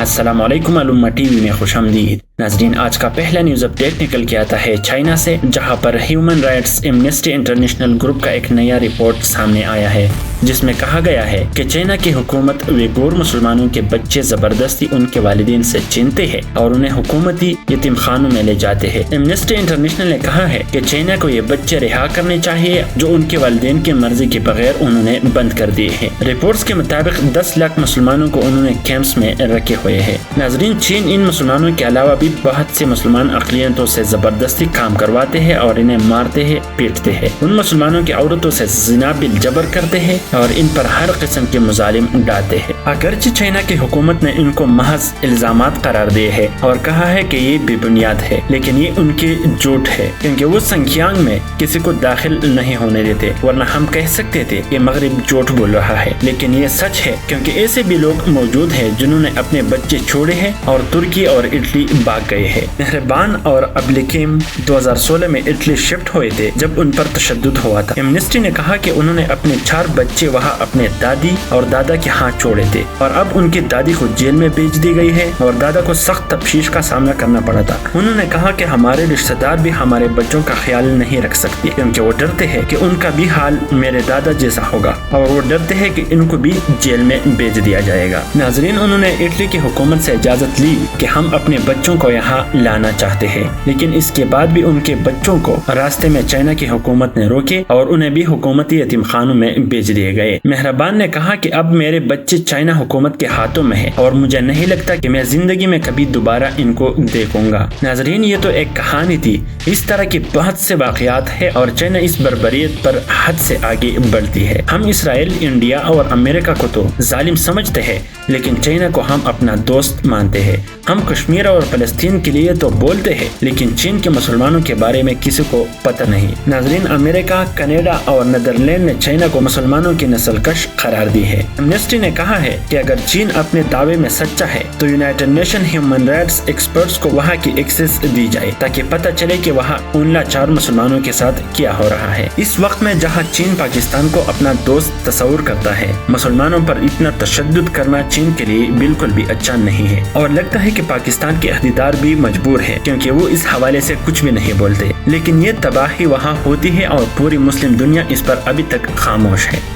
अस्सलाम वालेकुम अलुम्मा टीवी में खुशामदीद। नाजरीन, आज का पहला न्यूज अपडेट निकल के आता है चाइना से, जहां पर human rights amnesty international group का एक नया रिपोर्ट सामने आया है, जिसमें कहा गया है कि चाइना की हुकूमत उइगुर मुसलमानों के बच्चे जबरदस्ती उनके वालिदैन से छीनते हैं और उन्हें हुकूमती यतीम खानों में ले जाते हैं। एमनेस्टी इंटरनेशनल ने कहा है कि चाइना को ये बच्चे रिहा करने चाहिए जो उनके वालिदैन की मर्जी के बगैर उन्होंने बंद कर दिए हैं। रिपोर्ट्स के मुताबिक 10 लाख मुसलमानों को उन्होंने कैंप्स में रखे हुए हैं। नाजरीन, चीन इन मुसलमानों के अलावा भी बहुत से मुसलमान अक़लियतों से जबरदस्ती काम करवाते हैं और इन्हें मारते हैं, पीटते हैं। उन मुसलमानों की औरतों से जिना बिल जबर करते हैं और इन पर हर किस्म के मुजालिम डालते हैं। अगरचे चाइना की हुकूमत ने इनको महज इल्जामात करार दिए है और कहा है कि ये बेबुनियाद है, लेकिन ये उनके झूठ है, क्योंकि वो संख्यांग में किसी को दाखिल नहीं होने देते, वरना हम कह सकते थे कि मगरिब झूठ बोल रहा है। लेकिन ये सच है, क्योंकि ऐसे भी लोग मौजूद हैं जिन्होंने अपने बच्चे छोड़े हैं और तुर्की और इटली भाग गए हैं। मेहरबान और अब्लिकिम 2016 में इटली शिफ्ट हुए थे जब उन पर तशद्दुद हुआ था। एमनेस्टी ने कहा कि उन्होंने अपने 4 बच्चे वहाँ अपने दादी और दादा के हाथ छोड़े थे और अब उनकी दादी को जेल में भेज दी गई है और दादा को सख्त तफ्तीश का सामना करना पड़ा था। उन्होंने कहा कि हमारे रिश्तेदार भी हमारे बच्चों का ख्याल नहीं रख सकते, क्योंकि वो डरते हैं कि उनका भी हाल मेरे दादा जैसा होगा और वो डरते हैं कि इनको भी जेल में भेज दिया जाएगा। नाजरीन, उन्होंने इटली की हुकूमत से इजाजत ली कि हम अपने बच्चों को यहाँ लाना चाहते हैं, लेकिन इसके बाद भी उनके बच्चों को रास्ते में चाइना की हुकूमत ने रोके और उन्हें भी हुकूमती यतीम खानों में भेज दिए गए। मेहरबान ने कहा कि अब मेरे बच्चे चाइना हुकूमत के हाथों में है और मुझे नहीं लगता कि मैं जिंदगी में कभी दोबारा इनको देखूंगा। नाजरीन, ये तो एक कहानी थी। इस तरह की बहुत से वाकयात है और चाइना इस बर्बरियत पर हद से आगे बढ़ती है। हम इसराइल, इंडिया और अमेरिका को तो जालिम समझते हैं, लेकिन चाइना को हम अपना दोस्त मानते हैं। हम कश्मीर और फलस्तीन के लिए तो बोलते हैं, लेकिन चीन के मुसलमानों के बारे में किसी को पता नहीं। नाजरीन, अमेरिका, कनाडा और नीदरलैंड ने चाइना को मुसलमानों की नस्लकश करार दी है। एमनेस्टी ने कहा है कि अगर चीन अपने दावे में सच्चा है तो United nation human rights experts को वहाँ की एक्सेस दी जाए, ताकि पता चले कि वहाँ उन लाचार मुसलमानों के साथ क्या हो रहा है। इस वक्त में जहाँ चीन पाकिस्तान को अपना दोस्त तस्वुर करता है, मुसलमानों पर इतना तशद्दुद करना चीन के लिए बिल्कुल भी अच्छा नहीं है और लगता है कि पाकिस्तान के अहदेदार भी मजबूर है, क्योंकि वो इस हवाले से कुछ भी नहीं बोलते। लेकिन ये तबाही वहाँ होती है और पूरी मुस्लिम दुनिया इस पर अभी तक खामोश है।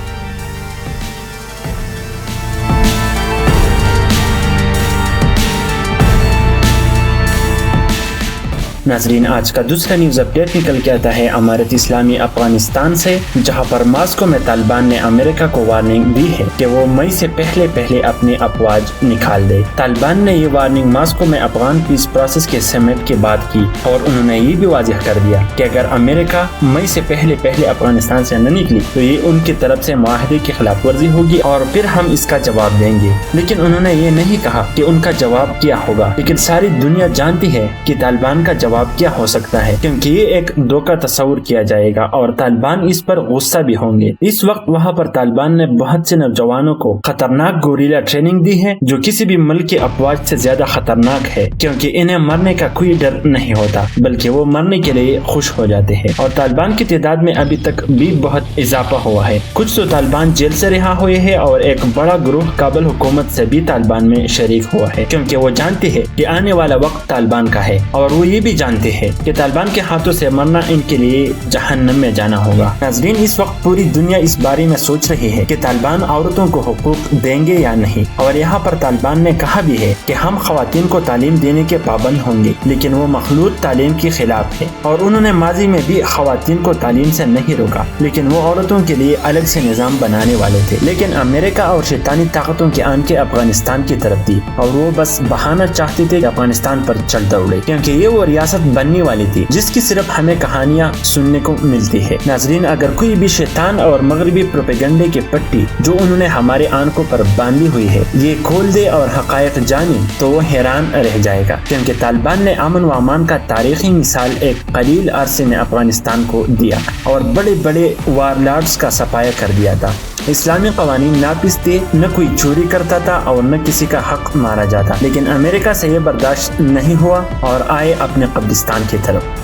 नाजरीन, आज का दूसरा न्यूज अपडेट निकल के आता है अमारत इस्लामी अफगानिस्तान से, जहां पर मॉस्को में तालिबान ने अमेरिका को वार्निंग दी है कि वो मई से पहले अपनी अफवाज निकाल दे। तालिबान ने ये वार्निंग मॉस्को में अफगान पीस प्रोसेस के समिट के बाद की और उन्होंने ये भी वाज़ेह कर दिया कि अगर अमेरिका मई से पहले अफगानिस्तान से न निकली तो ये उनकी तरफ से मुआहदे की खिलाफ वर्जी होगी और फिर हम इसका जवाब देंगे। लेकिन उन्होंने ये नहीं कहा कि उनका जवाब क्या होगा, लेकिन सारी दुनिया जानती है कि तालिबान का जवाब क्या हो सकता है, क्योंकि ये एक धोखा तस्वुर किया जाएगा और तालिबान इस पर गुस्सा भी होंगे। इस वक्त वहाँ पर तालिबान ने बहुत से नौजवानों को खतरनाक गोरिल्ला ट्रेनिंग दी है, जो किसी भी मुल्क की अफवाज से ज्यादा खतरनाक है, क्योंकि इन्हें मरने का कोई डर नहीं होता, बल्कि वो मरने के लिए खुश हो जाते हैं। और तालिबान की तादाद में अभी तक भी बहुत इजाफा हुआ है। कुछ तो तालिबान जेल से रिहा हुए हैं और एक बड़ा ग्रुप काबुल हुकूमत से भी तालिबान में शरीक हुआ है, क्योंकि वो जानते हैं कि आने वाला वक्त तालिबान का है और वो ये भी जानते हैं कि तालिबान के हाथों से मरना इनके लिए जहन्नम में जाना होगा। नाज़रीन, इस वक्त पूरी दुनिया इस बारे में सोच रही है कि तालिबान औरतों को हुकूक देंगे या नहीं, और यहाँ पर तालिबान ने कहा भी है कि हम खवातीन को तालीम देने के पाबंद होंगे, लेकिन वो मखलूत तालीम के खिलाफ है। और उन्होंने माजी में भी खवातीन को तालीम से नहीं रोका, लेकिन वो औरतों के लिए अलग से निज़ाम बनाने वाले थे। लेकिन अमेरिका और शैतानी ताकतों की आन के अफगानिस्तान की तरफ थी और वो बस बहाना चाहते थे कि अफगानिस्तान पर चल दौड़े, क्योंकि ये वो रियासत बनने वाली थी जिसकी सिर्फ हमें कहानियाँ सुनने को मिलती है। नाजरीन, अगर कोई भी शैतान और मगरबी प्रोपेगेंडे की पट्टी जो उन्होंने हमारे आंखों पर बांधी हुई है ये खोल दे और हकायक जाने, तो वो हैरान रह जाएगा, क्योंकि तालिबान ने अमन व अमान का तारीखी मिसाल एक कलील अरसे में अफगानिस्तान को दिया और बड़े बड़े वारलॉर्ड्स का सफाया कर दिया था। इस्लामी कवानीन नापिस थे, न कोई चोरी करता था और न किसी का हक मारा जाता, लेकिन अमेरिका से ये बर्दाश्त नहीं हुआ और आए अपने कब्रिस्तान की तरफ।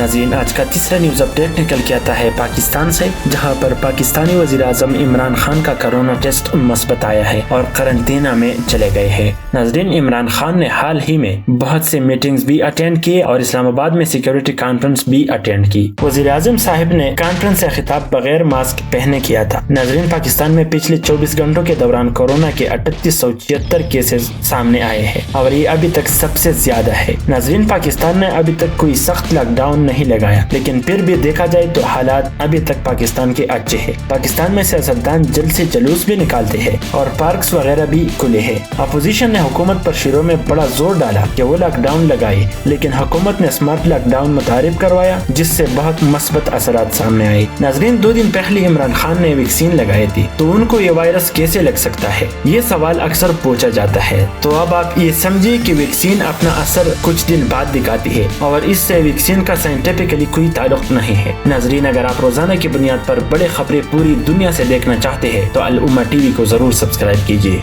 नाज़रीन, आज का तीसरा न्यूज अपडेट निकल के आता है पाकिस्तान से, जहां पर पाकिस्तानी वज़ीर आज़म इमरान खान का कोरोना टेस्ट मुस्बत आया है और क्वारंटीना में चले गए हैं। नाज़रीन, इमरान खान ने हाल ही में बहुत से मीटिंग्स भी अटेंड किए और इस्लामाबाद में सिक्योरिटी कॉन्फ्रेंस भी अटेंड की। वज़ीर आज़म साहब ने कॉन्फ्रेंस से खिताब बगैर मास्क पहने किया था। नाज़रीन, पाकिस्तान में पिछले 24 घंटों के दौरान कोरोना के 3876 केसेस सामने आए हैं और ये अभी तक सबसे ज्यादा है। नाज़रीन, पाकिस्तान ने अभी तक कोई सख्त लॉकडाउन नहीं लगाया, लेकिन फिर भी देखा जाए तो हालात अभी तक पाकिस्तान के अच्छे हैं। पाकिस्तान में सियासतदान जल्द से जुलूस भी निकालते हैं और पार्क्स वगैरह भी खुले हैं। अपोजिशन ने हुकूमत पर शुरू में बड़ा जोर डाला कि वो लॉकडाउन लगाए, लेकिन हुकूमत ने स्मार्ट लॉकडाउन मुतारिफ करवाया, जिससे बहुत मस्बत असरात सामने आए। नाज़रीन, 2 दिन पहले इमरान खान ने वैक्सीन लगाई थी, तो उनको ये वायरस कैसे लग सकता है, ये सवाल अक्सर पूछा जाता है। तो अब आप ये समझिए कि वैक्सीन अपना असर कुछ दिन बाद दिखाती है और इससे वैक्सीन का साइंटिफिकली कोई ताल्लुक नहीं है। नाज़रीन, अगर आप रोजाना की बुनियाद पर बड़े खबरें पूरी दुनिया से देखना चाहते हैं तो अल उम्मा टीवी को जरूर सब्सक्राइब कीजिए।